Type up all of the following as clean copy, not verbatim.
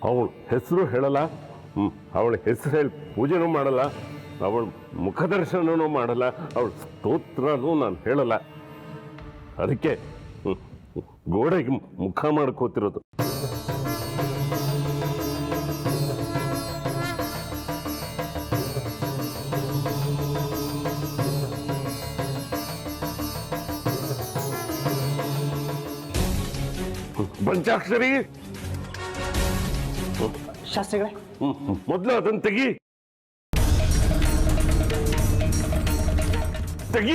ಅವಳ ಹೆಸರು ಹೇಳಲ್ಲ, ಅವಳ ಹೆಸರು ಹೇಳಿ ಪೂಜೆನೂ ಮಾಡಲ್ಲ, ಅವಳ ಮುಖದರ್ಶನನೂ ಮಾಡಲ್ಲ, ಅವಳ ಸ್ತೋತ್ರನೂ ನಾನು ಹೇಳಲ್ಲ. ಅದಕ್ಕೆ ಗೋಡೆಗೆ ಮುಖ ಮಾಡ್ಕೋತಿರೋದು. ಪಂಚಾಕ್ಷರಿ, ಶಾಸ್ತ್ರಿಗಳೇ, ಮೊದಲು ಅದನ್ನು ತೆಗಿ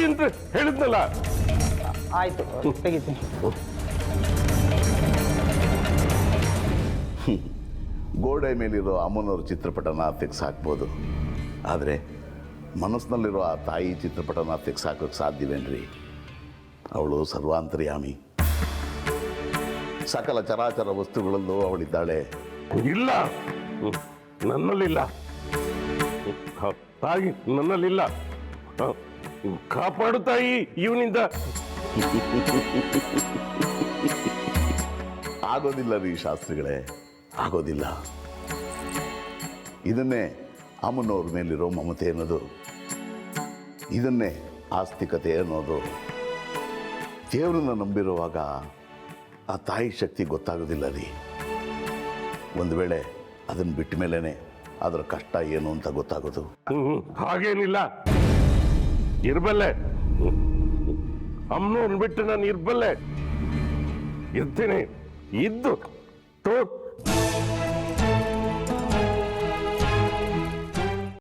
ಅಂತ ಹೇಳಿದ್ನಲ್ಲ. ಆಯ್ತು, ತೆಗಿತೀನಿ. ಗೋಡೆ ಮೇಲಿರೋ ಅಮ್ಮನವ್ರ ಚಿತ್ರಪಟನ ತೆಗ್ಸಾಕ್ಬೋದು, ಆದರೆ ಮನಸ್ಸಿನಲ್ಲಿರೋ ಆ ತಾಯಿ ಚಿತ್ರಪಟನ ತೆಗ್ಸಾಕೋಕ್ಕೆ ಸಾಧ್ಯವೇನ್ರಿ? ಅವಳು ಸರ್ವಾಂತರ್ಯಾಮಿ, ಸಕಲ ಚರಾಚರ ವಸ್ತುಗಳಲ್ಲೂ ಅವಳಿದ್ದಾಳೆ. ಇಲ್ಲ, ನನ್ನಲ್ಲಿಲ್ಲ. ತಾಯಿ ನನ್ನಲ್ಲಿಲ್ಲ. ಕಾಪಾಡು ತಾಯಿ ಇವನಿಂದ. ಆಗೋದಿಲ್ಲ ರೀ ಶಾಸ್ತ್ರಿಗಳೇ, ಆಗೋದಿಲ್ಲ. ಇದನ್ನೇ ಅಮ್ಮನವ್ರ ಮೇಲಿರೋ ಮಮತೆ ಅನ್ನೋದು, ಇದನ್ನೇ ಆಸ್ತಿಕತೆ ಅನ್ನೋದು. ದೇವರನ್ನ ನಂಬಿರುವಾಗ ಆ ತಾಯಿ ಶಕ್ತಿ ಗೊತ್ತಾಗೋದಿಲ್ಲ ರೀ. ಒಂದು ವೇಳೆ ಅದನ್ನು ಬಿಟ್ಟ ಮೇಲೇ ಅದರ ಕಷ್ಟ ಏನು ಅಂತ ಗೊತ್ತಾಗೋದು. ಹಾಗೇನಿಲ್ಲ, ಇರ್ಬಲ್ಲೆ. ಅಮ್ಮನವ್ರನ್ನ ಬಿಟ್ಟು ನಾನು ಇರ್ಬಲ್ಲೆ, ಇರ್ತೀನಿ. ಇದ್ದು